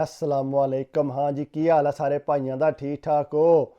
असलामुअलैकुम। हाँ जी, की हाल है सारे भाइयों का? ठीक ठाक हो?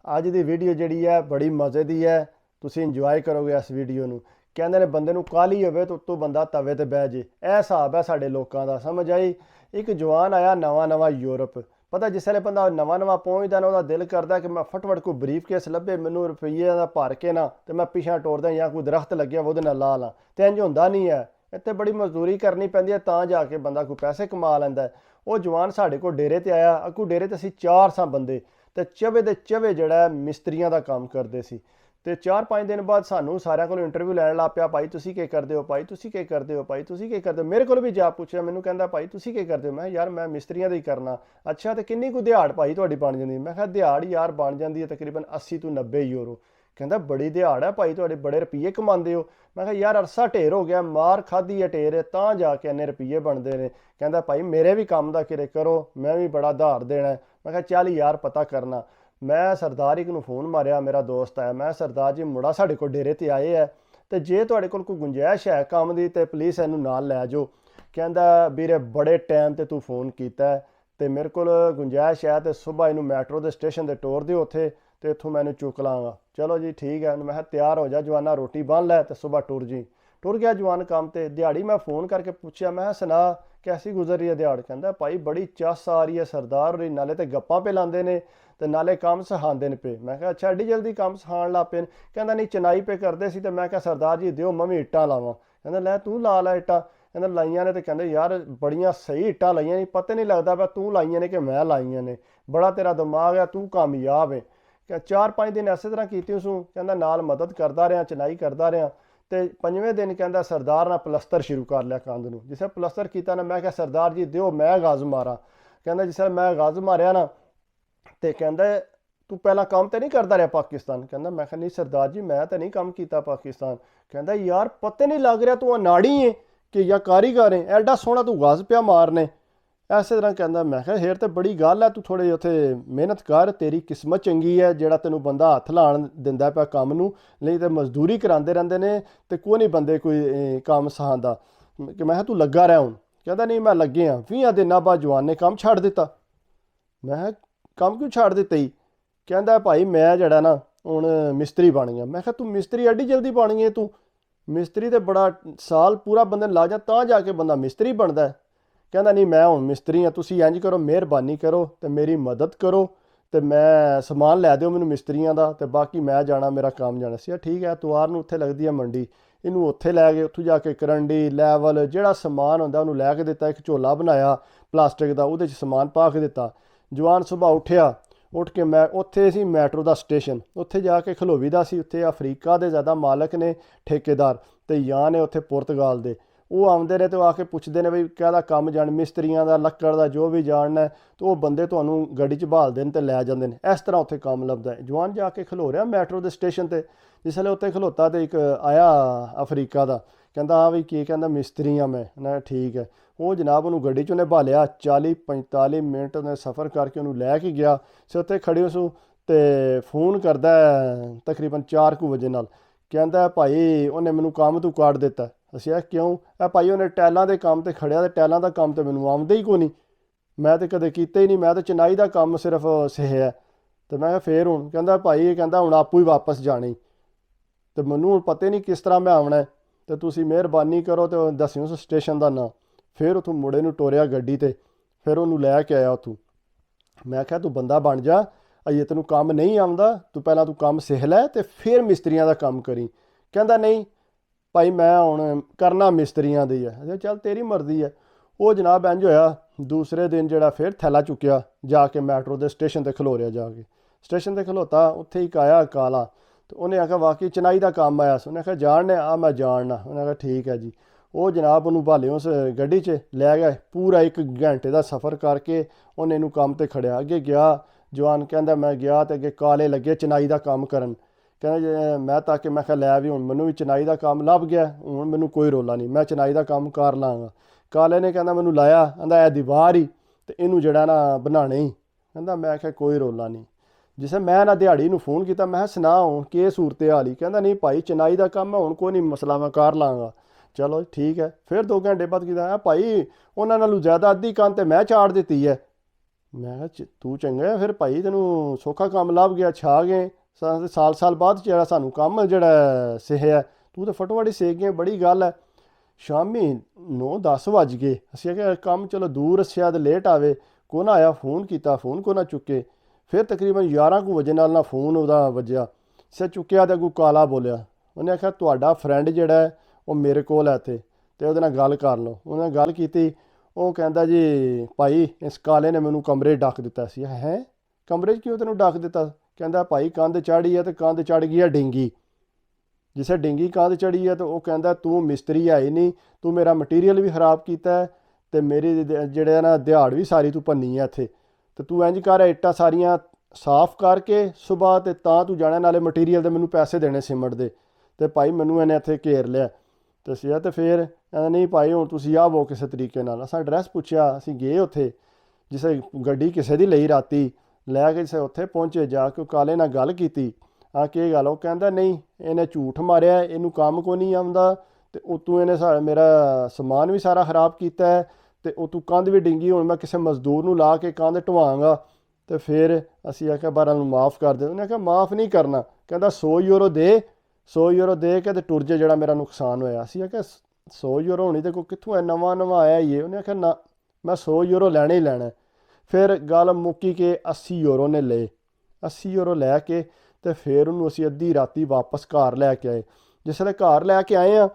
अज की वीडियो जी है बड़ी मज़े की है। तुम इंजॉय करोगे इस वीडियो को। कहते हैं बंदे काली हो तो उत्तों बंदा तवे ते बह जे। यह हिसाब है साढ़े लोगों का। समझ आई? एक जवान आया नवा नवा यूरोप। पता जिसले बंदा नवा नवा पहुँचता ना, दिल करता कि मैं फटफट कोई ब्रीफ केस लभे मैनू रुपये का भर के ना, तो मैं पिछा टोरदा या कोई दरख्त लगे वो ला ला। तो इंज होंदा नहीं है। इतने बड़ी मजदूरी करनी पैंदी है तां जाके बंदा कोई पैसे कमा लैंदा है। वो जवान साढ़े को डेरे ते आया। अगू डेरे ते असीं 4 सां बंदे, ते चवे दे चवे जिहड़ा मिस्त्रियां दा काम करदे सी। ते 4-5 दिन बाद सानू सारिਆਂ ਕੋਲ इंटरव्यू लैन लग पिया। भाई तुसीं की करदे हो? भाई तुसीं की करदे हो? भाई तुसीं की करदे हो? मेरे को भी जा पुछया। मैनू कहंदा भाई तुसीं की करदे हो? मैं यार मैं मिस्त्रियां दा ही करना। अच्छा तो किन्नी कुछ दिहाड़ भाई तुहाडी बन जांदी? मैं कहा दिहाड़ यार बन जांदी है तकरीबन 80 तो 90 यूरो। कहंदा बड़ी दिहाड़ है भाई, तुहाडे बड़े रुपये कमांदे हो। मैं कहा यार अरसा ढेर हो गया, मार खाधी है ढेर तां जाके इन्ने रुपये बनते हैं। कहंदा भाई मेरे भी काम का किरे करो, मैं भी बड़ा धार देना है। मैं कहा चल यार पता करना। मैं सरदार एक फोन मारिया, मेरा दोस्त है। मैं सरदार जी मुड़ा साढ़े को डेरे ते आए है, तो जे तुहाडे कोल कोई गुंजाइश है काम की तो प्लीज़ इनू नाल लै जाओ। कहंदा वीरे बड़े टाइम ते तू फोन किया तो मेरे को गुंजाइश है तो सुबह इनू मैट्रो के स्टेशन ते टोर दिओ उत्थे, तो इत्थों मैं चुक लाँगा। चलो जी ठीक है। मैं तैयार हो जा जवाना, रोटी बन लै तो सुबह टुर जी। टुर गया जवान काम ते। दिहाड़ी मैं फ़ोन करके पूछया, मैं सुना कैसी गुजर रही है दिहाड़? कहता भाई बड़ी चस आ रही है सरदार होरी, नाले तो गप्पां पे लाते ने तो नाले काम सिखाते पे। मैं कहा अच्छा एड्डी जल्दी काम सिखाण लग पे? कहता नहीं चनाई पे करते सी। तो मैं कहा सरदार जी दिओ मैं भी इट्टां लावां। कहता लै तू ला लै इट्टां। कहता लाइयां ने तो कहते यार बड़ियां सही इट्टां लाइयां, नहीं पता नहीं लगता पा तू लाइयां ने कि मैं लाइयां ने। बड़ा तेरा दिमाग है, तू कामयाब है। क्या 4-5 दिन इस तरह की सूँ। कहता नाल मदद करता रहा, चनाई करता रहा। तो 5वें दिन कहता सरदार ने पलस्तर शुरू कर लिया कंध नूं। जिसने पलस्तर किया ना, मैं क्या सरदार जी दिओ मैं गज़ मारा। कहता जिसले मैं गज़ मारिया ना, तो कहता तू पहला काम तो नहीं करता रहा पाकिस्तान? कहता मैं नहीं सरदार जी मैं तो नहीं काम किया पाकिस्तान। कहता यार पता नहीं लग रहा तू अनाड़ी है कि या कारीगर है, एडा सोहना तू गज़ पिया मारने। इस तरह कहता मैं हेर तो बड़ी गल है, तू थोड़े उत्थे मेहनत कर, तेरी किस्मत चंगी है जेड़ा तेनू बंदा हथ लाण दिंदा पिया काम नूं, नहीं तो मजदूरी करांदे रहिंदे ने ते कोई नहीं बंदे कोई काम सखांदा। कि मैं तू लग्गा रहा हुण? कहता नहीं मैं लगे हाँ। 20 दिनों बाद जवान ने काम छड्ड दिता। मैं काम क्यों छड्ड दिता ही? कहता भाई मैं जड़ा ना हुण मिस्त्री बन गया। मैं तू मिस्त्री एड्डी जल्दी बन गया? तू मिस्त्री तो बड़ा साल पूरा बंदे ला जा तां जाके बंदा मिस्त्री बनता है। कहता नहीं मैं हुण मिस्त्री हाँ, तुसीं इंज करो मेहरबानी करो तो मेरी मदद करो, तो मैं समान लै दिओ मैनू मिस्त्रियां दा, तो बाकी मैं जाना मेरा काम जाना सी। ठीक है। एतवार नूं उत्थे लगदी है मंडी, इनू उत्थे लै गए। उत्थों जाके करंडी लैवल जिहड़ा समान हुंदा उहनूं लै के दित्ता। एक झोला बनाया प्लास्टिक दा, उहदे च समान पा के दित्ता। जवान सुबह उठिया, उठ के मैं उत्थे सी मैट्रो दा स्टेशन, उत्थे जाके खलोवी दा सी। उत्थे अफ्रीका दे ज़्यादा मालक ने ठेकेदार ते यां ने उत्थे पुर्तगाल दे। वो आते ने तो आके पुछते हैं बई कहदा काम जान मिस्त्रियां का लक्कड़ का जो भी जानना है, तो वो बंदे तुहानूं गड्डी च बहालते हैं तो लै जाते हैं। इस तरह उत्थे काम लभदा है। जवान जाके खलो रहा मैट्रो के स्टेशन पर। जिसले उत्थे खलोता तो एक आया अफ्रीका का, कहता हाँ बई की? कहता मिस्त्री हाँ मैं। ठीक है। वो जनाब उन्होंने गड्डी च उन्हें भालिया 40-45 मिनट उन्हें सफ़र करके उन्होंने लैके गया। सो उत्थे खड़े सू तो फोन करता तकरीबन 4 बजे नाल। कहता भाई उन्हें मैनू काम तू काट दिता। असिया क्यों? भाई उन्हें टैलों के काम तो खड़िया, तो टैलों का काम तो मैनू आउंदा ही कोई नहीं, मैं तो कदे कीता ही नहीं, मैं तो चनाई का काम सिर्फ सिखिया। तो मैं फिर हूँ कहता भाई कहता हूँ आपू ही वापस जाने, तो मैनू हूँ पता नहीं किस तरह मैं आना है, तो तुसीं मेहरबानी करो तो दस्सिओ उस स्टेशन का नाम। फिर उतों मुड़े नूं टोरिया गड्डी ते, फिर उन्होंने लैके आया उतों। मैं क्या तू बंदा बन जा, अजे तेनू काम नहीं आउंदा, तू पहला तू काम सिख लै तो फिर मिस्त्रियां का काम करी। कहता नहीं भाई मैं हुण करना मिस्त्रियां दी है। चल तेरी मर्जी है। वो जनाब इंज होया दूसरे दिन जड़ा फिर थैला चुक्या जाके मैट्रो के स्टेशन पर खलो रहा। जाके स्टेशन पर खलोता, उत्थे एक आया काला, तो उन्हें आख्या वाकई चनाई का काम आया। उन्हें आख्या जानने? आ मैं जानना। उन्हें आख्या ठीक है जी। वो जनाब उन्होंने भाले उस गड्डी च लै गए। पूरा 1 घंटे का सफ़र करके उन्हें इनू काम ते खड़िया। अगे गया जवान, कहता मैं गया तो अगे काले लगे चनाई का काम करन। कहना मैं ताकि मैं लै भी हूँ मैनू भी चनाई का काम लभ गया, हूँ मैनू कोई रोला नहीं, मैं चनाई का काम कर लाँगा। काले ने कहना मैनू लाया, कहता ए दीवार ही तो इनू जड़ा ना बनाने ही। कहता मैं आख्या कोई रोला नहीं। जिसे मैं ना दिहाड़ी नूं फोन किया, मैं सुना हूँ कि सूरत हाल ही? कहता नहीं भाई चनाई का काम है, हूँ कोई नहीं मसला, मैं कर लाँगा। चलो ठीक है। फिर 2 घंटे बाद किया भाई उन्होंने ज़्यादा अद्धी कंध तो मैं चाड़ दी है, ਮੈਂ ਕਿਹਾ ਤੂੰ ਚੰਗਾ ਹੈ ਫਿਰ ਭਾਈ, ਤੈਨੂੰ ਸੌਖਾ ਕੰਮ ਲੱਭ ਗਿਆ, ਛਾ ਗਏ ਸਾਲ ਬਾਅਦ ਜਿਹੜਾ ਸਾਨੂੰ ਕੰਮ ਜਿਹੜਾ ਸਿੱਖਿਆ, ਤੂੰ ਤਾਂ ਫਟੋਫਟ ਹੀ ਸਿੱਖ ਗਏ, ਬੜੀ ਗੱਲ ਹੈ। ਸ਼ਾਮੀ 9-10 ਵੱਜ ਗਏ, ਅਸੀਂ ਕਿਹਾ ਕੰਮ ਚਲੋ ਦੂਰ ਸ਼ਾਇਦ ਲੇਟ ਆਵੇ, ਕੋ ਨਾ ਆਇਆ, ਫੋਨ ਕੀਤਾ, ਫੋਨ ਕੋ ਨਾ ਚੁੱਕੇ। ਫਿਰ ਤਕਰੀਬਨ 11 ਕੁ ਵਜੇ ਨਾਲ ਫੋਨ ਉਹਦਾ ਵੱਜਿਆ, ਸੇ ਚੁੱਕਿਆ ਤਾਂ ਕੋਈ ਕਾਲਾ ਬੋਲਿਆ। ਉਹਨੇ ਆਖਿਆ ਤੁਹਾਡਾ ਫਰੈਂਡ ਜਿਹੜਾ ਹੈ ਉਹ ਮੇਰੇ ਕੋਲ ਹੈ ਇੱਥੇ, ਅਤੇ ਉਹਦੇ ਨਾਲ ਗੱਲ ਕਰ ਲਓ। ਉਹਨੇ ਨਾਲ ਗੱਲ ਕੀਤੀ, ਉਹ ਕਹਿੰਦਾ ਜੀ ਭਾਈ ਇਸ ਕਾਲੇ ਨੇ ਮੈਨੂੰ ਕਮਰੇ 'ਚ ਡੱਕ ਦਿੱਤਾ ਸੀ। ਹੈ ਕਮਰੇ 'ਚ ਕਿਉਂ ਤੈਨੂੰ ਡੱਕ ਦਿੱਤਾ? ਕਹਿੰਦਾ ਭਾਈ ਕੰਧ ਚਾੜੀ ਹੈ, ਅਤੇ ਕੰਧ ਚੜ੍ਹ ਗਈ ਹੈ ਡਿੰਗੀ, ਜਿਸੇ ਡਿੰਗੀ ਕੰਧ ਚੜੀ ਹੈ। ਤਾਂ ਉਹ ਕਹਿੰਦਾ ਤੂੰ ਮਿਸਤਰੀ ਹੈ ਹੀ ਨਹੀਂ, ਤੂੰ ਮੇਰਾ ਮਟੀਰੀਅਲ ਵੀ ਖਰਾਬ ਕੀਤਾ ਅਤੇ ਮੇਰੀ ਜਿਹੜੇ ਨਾ ਦਿਹਾੜ ਵੀ ਸਾਰੀ ਤੂੰ ਭੰਨੀ ਹੈ ਇੱਥੇ, ਅਤੇ ਤੂੰ ਇੰਝ ਕਰ ਇੱਟਾਂ ਸਾਰੀਆਂ ਸਾਫ਼ ਕਰਕੇ ਸੁਬਾਹ, ਅਤੇ ਤਾਂ ਤੂੰ ਜਾਣਾ, ਨਾਲੇ ਮਟੀਰੀਅਲ ਦੇ ਮੈਨੂੰ ਪੈਸੇ ਦੇਣੇ ਸੀਮੈਂਟ ਦੇ। ਅਤੇ ਭਾਈ ਮੈਨੂੰ ਇਹਨੇ ਇੱਥੇ ਘੇਰ ਲਿਆ। ਅਤੇ ਅਸੀਂ ਅਤੇ ਫਿਰ ਕਹਿੰਦਾ ਨਹੀਂ ਭਾਈ ਹੁਣ ਤੁਸੀਂ ਆਵੋ ਕਿਸੇ ਤਰੀਕੇ ਨਾਲ। ਅਸਾਂ ਐਡਰੈਸ ਪੁੱਛਿਆ, ਅਸੀਂ ਗਏ ਉੱਥੇ, ਜਿਸੇ ਗੱਡੀ ਕਿਸੇ ਦੀ ਲਈ ਰਾਤੀ ਲੈ ਕੇ ਜਿਸੇ ਉੱਥੇ ਪਹੁੰਚੇ, ਜਾ ਕੇ ਕਾਲੇ ਨਾਲ ਗੱਲ ਕੀਤੀ, ਹਾਂ ਕੀ ਗੱਲ? ਉਹ ਕਹਿੰਦਾ ਨਹੀਂ ਇਹਨੇ ਝੂਠ ਮਾਰਿਆ, ਇਹਨੂੰ ਕੰਮ ਕੋ ਨਹੀਂ ਆਉਂਦਾ, ਅਤੇ ਉਤੋਂ ਇਹਨੇ ਮੇਰਾ ਸਮਾਨ ਵੀ ਸਾਰਾ ਖਰਾਬ ਕੀਤਾ ਹੈ, ਅਤੇ ਉਤੋਂ ਕੰਧ ਵੀ ਡਿੰਗੀ, ਹੁਣ ਮੈਂ ਕਿਸੇ ਮਜ਼ਦੂਰ ਨੂੰ ਲਾ ਕੇ ਕੰਧ ਢਵਾਂਗਾ। ਅਤੇ ਫਿਰ ਅਸੀਂ ਆਖਿਆ ਬਾਰਾਂ ਨੂੰ ਮਾफ़ ਕਰ ਦੇ। ਉਹਨੇ ਆਖਿਆ ਮਾफ़ ਨਹੀਂ ਕਰਨਾ, ਕਹਿੰਦਾ 100 ਯੂਰੋ ਦੇ, 100 ਯੂਰੋ ਦੇ ਕੇ ਅਤੇ ਟੁਰ ਜੇ, ਜਿਹੜਾ ਮੇਰਾ ਨੁਕਸਾਨ ਹੋਇਆ। ਅਸੀਂ ਆਖਿਆ 100 ਯੂਰੋ ਹੋਣੀ ਤੇ ਕੋਈ ਕਿੱਥੋਂ ਹੈ, ਨਵਾਂ ਆਇਆ ਹੀ ਹੈ। ਉਹਨੇ ਆਖਿਆ ਨਾ ਮੈਂ 100 ਯੂਰੋ ਲੈਣਾ ਹੀ ਲੈਣਾ। ਫਿਰ ਗੱਲ ਮੁੱਕੀ ਕਿ 80 ਯੂਰੋ ਨੇ ਲਏ। 80 ਯੂਰੋ ਲੈ ਕੇ ਅਤੇ ਫਿਰ ਉਹਨੂੰ ਅਸੀਂ ਅੱਧੀ ਰਾਤੀ ਵਾਪਸ ਘਰ ਲੈ ਕੇ ਆਏ। ਜਿਸ ਵੇਲੇ ਘਰ ਲੈ ਕੇ ਆਏ ਹਾਂ,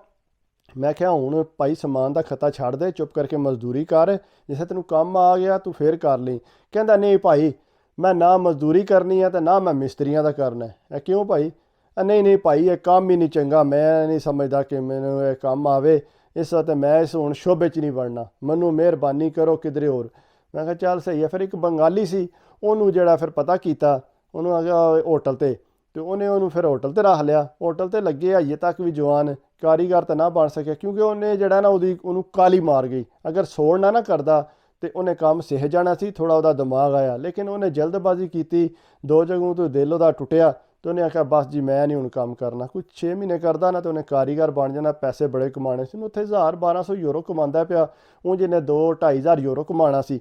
ਮੈਂ ਕਿਹਾ ਹੁਣ ਭਾਈ ਸਮਾਨ ਦਾ ਖਤਾ ਛੱਡ ਦੇ, ਚੁੱਪ ਕਰਕੇ ਮਜ਼ਦੂਰੀ ਕਰ, ਜਿਸੇ ਤੈਨੂੰ ਕੰਮ ਆ ਗਿਆ ਤੂੰ ਫਿਰ ਕਰ ਲਈ। ਕਹਿੰਦਾ ਨਹੀਂ ਭਾਈ ਮੈਂ ਨਾ ਮਜ਼ਦੂਰੀ ਕਰਨੀ ਹੈ ਅਤੇ ਨਾ ਮੈਂ ਮਿਸਤਰੀਆਂ ਦਾ ਕਰਨਾ। ਇਹ ਕਿਉਂ ਭਾਈ? ਨਹੀਂ ਭਾਈ ਇਹ ਕੰਮ ਹੀ ਨਹੀਂ ਚੰਗਾ, ਮੈਂ ਨਹੀਂ ਸਮਝਦਾ ਕਿ ਮੈਨੂੰ ਇਹ ਕੰਮ ਆਵੇ, ਇਸ ਵਾਸਤੇ ਮੈਂ ਇਸ ਹੁਣ ਸ਼ੋਭੇ 'ਚ ਨਹੀਂ ਵੜਨਾ, ਮੈਨੂੰ ਮਿਹਰਬਾਨੀ ਕਰੋ ਕਿਧਰੇ ਹੋਰ। ਮੈਂ ਕਿਹਾ ਚੱਲ ਸਹੀ ਹੈ। ਫਿਰ ਇੱਕ ਬੰਗਾਲੀ ਸੀ, ਉਹਨੂੰ ਜਿਹੜਾ ਫਿਰ ਪਤਾ ਕੀਤਾ, ਉਹਨੂੰ ਆ ਗਿਆ ਹੋਟਲ 'ਤੇ, ਅਤੇ ਉਹਨੂੰ ਫਿਰ ਹੋਟਲ 'ਤੇ ਰੱਖ ਲਿਆ। ਹੋਟਲ 'ਤੇ ਲੱਗੇ ਹਜੇ ਤੱਕ ਵੀ ਜਵਾਨ, ਕਾਰੀਗਰ ਤਾਂ ਨਾ ਬਣ ਸਕਿਆ, ਕਿਉਂਕਿ ਉਹਨੇ ਜਿਹੜਾ ਨਾ ਉਹਨੂੰ ਕਾਲੀ ਮਾਰ ਗਈ। ਅਗਰ ਸੋੜ ਨਾ ਕਰਦਾ ਅਤੇ ਉਹਨੇ ਕੰਮ ਸਿੱਖ ਜਾਣਾ ਸੀ, ਥੋੜ੍ਹਾ ਉਹਦਾ ਦਿਮਾਗ ਆਇਆ, ਲੇਕਿਨ ਉਹਨੇ ਜਲਦਬਾਜ਼ੀ ਕੀਤੀ, 2 ਜਗ੍ਹਾ ਤੋਂ ਦਿਲ ਉਹਦਾ ਟੁੱਟਿਆ, ਅਤੇ ਉਹਨੇ ਆਖਿਆ ਬਸ ਜੀ ਮੈਂ ਨਹੀਂ ਹੁਣ ਕੰਮ ਕਰਨਾ। ਕੁਛ 6 ਮਹੀਨੇ ਕਰਦਾ ਨਾ, ਅਤੇ ਉਹਨੇ ਕਾਰੀਗਰ ਬਣ ਜਾਣਾ, ਪੈਸੇ ਬੜੇ ਕਮਾਉਣੇ ਸੀ। ਉੱਥੇ 1000-1200 ਯੂਰੋ ਕਮਾਉਂਦਾ ਪਿਆ, ਉਹ ਜਿਹਨੇ 2-2500 ਯੂਰੋ ਕਮਾਉਣਾ ਸੀ।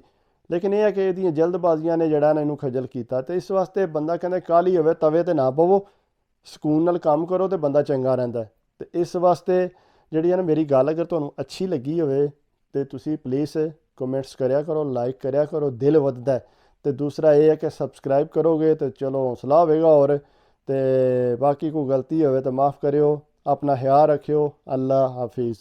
ਲੇਕਿਨ ਇਹ ਹੈ ਕਿ ਇਹਦੀਆਂ ਜਲਦਬਾਜ਼ੀਆਂ ਨੇ ਜਿਹੜਾ ਨਾ ਇਹਨੂੰ ਖੱਜਲ ਕੀਤਾ। ਅਤੇ ਇਸ ਵਾਸਤੇ ਬੰਦਾ ਕਹਿੰਦਾ ਕਾਹਲੀ ਹੋਵੇ ਤਵੇ 'ਤੇ ਨਾ ਪਵੋ, ਸਕੂਨ ਨਾਲ ਕੰਮ ਕਰੋ ਅਤੇ ਬੰਦਾ ਚੰਗਾ ਰਹਿੰਦਾ। ਅਤੇ ਇਸ ਵਾਸਤੇ ਜਿਹੜੀ ਹੈ ਨਾ ਮੇਰੀ ਗੱਲ ਅਗਰ ਤੁਹਾਨੂੰ ਅੱਛੀ ਲੱਗੀ ਹੋਵੇ ਤਾਂ ਤੁਸੀਂ ਪਲੀਜ਼ ਕਮੈਂਟਸ ਕਰਿਆ ਕਰੋ, ਲਾਈਕ ਕਰਿਆ ਕਰੋ, ਦਿਲ ਵੱਧਦਾ। ਅਤੇ ਦੂਸਰਾ ਇਹ ਹੈ ਕਿ ਸਬਸਕ੍ਰਾਈਬ ਕਰੋਗੇ ਤਾਂ ਚਲੋ ਹੌਸਲਾ ਹੋਵੇਗਾ ਹੋਰ। ਅਤੇ ਬਾਕੀ ਕੋਈ ਗਲਤੀ ਹੋਵੇ ਤਾਂ ਮਾफ़ ਕਰਿਓ। ਆਪਣਾ ਖਿਆਲ ਰੱਖਿਓ। ਅੱਲਾ ਹਾਫਿਜ਼।